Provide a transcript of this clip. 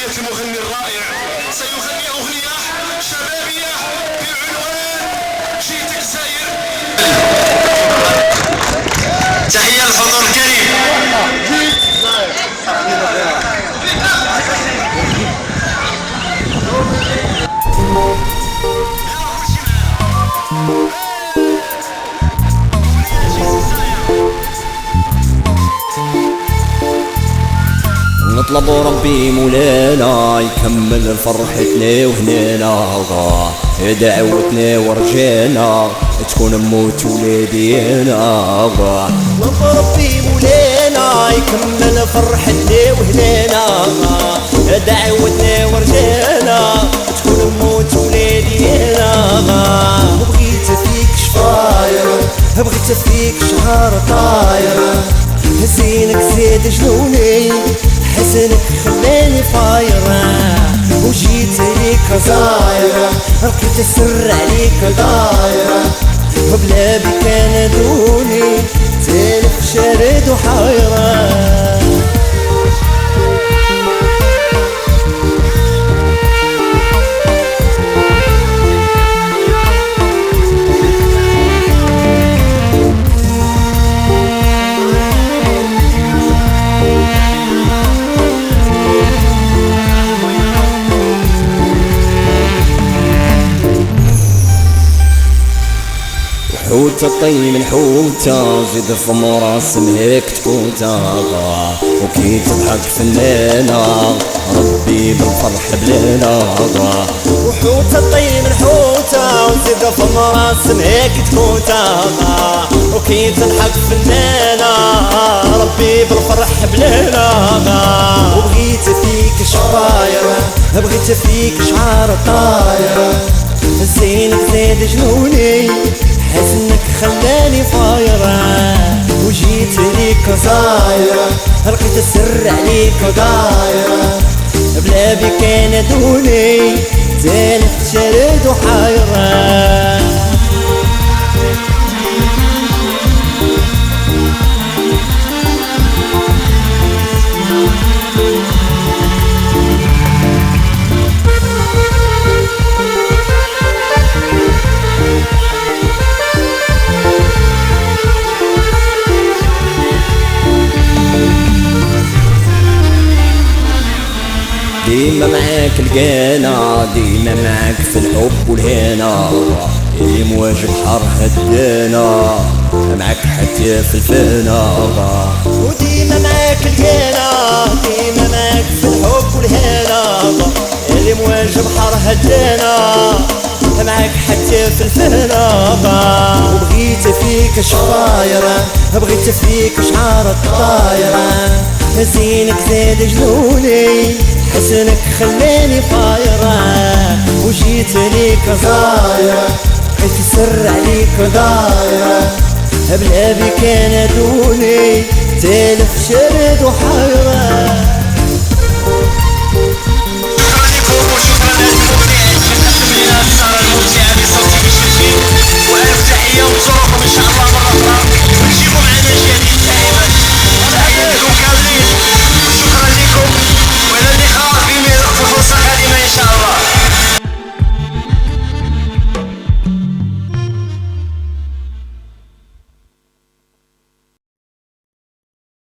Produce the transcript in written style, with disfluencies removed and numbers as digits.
تحية المغني الرائع سيغني أغنية شبابية بعنوان جيتك زاير. تحية للحضور الكريم. نطلب ربي مولانا يكمل فرحتنا وهنانا، دعوتنا ورجانا تكون موت ولادينا. نطلب ربي مولانا يكمل فرحتنا وهنانا، دعوتنا ورجانا تكون موت ولادينا. بغيت فيك شفاير، بغيت فيك شعر طاير، حسينك زاد جنوني، حسنك خلاني فايرة، وجيت ليك زايرة، لقيت السر عليك دايرة، بلا بك نادوني تالف شارد وحايرة. حوتة طيب الحوتة زيد في مراسم هيك تكوتة، وكي تضحك فنانة ربي بالفرح بلانا. وحوتة طيب الحوتة وزيد في مراسم هيك تكوتة، وكي تضحك فنانة ربي بالفرح بلانا. وبغيت فيك شفايرة، بغيت فيك شعار طايرة، زينك زاد جنوني، حزنك خلاني فايرة، وجيت ليك زايرة، لقيت السر عليك دايرة، بلا بك نادوني تالف شارد وحايرة. ديما معاك لقانا، ديما معاك في الحب والهنا، اللي مواجه بحر هدانا، معاك حتى في الفنا. وديما معاك لقانا، ديما معاك في الحب والهنا، اللي مواجه بحر هدانا، معاك حتى في الفنا. وبغيت فيك شفايرة، بغيت فيك شعار الطايرة، زينك زاد جنوني، حسنك خلاني فايرة، وجيت ليك زايرة، لقيت السر عليك دايرة، بلا بك نادوني تالف شرد وحايرة.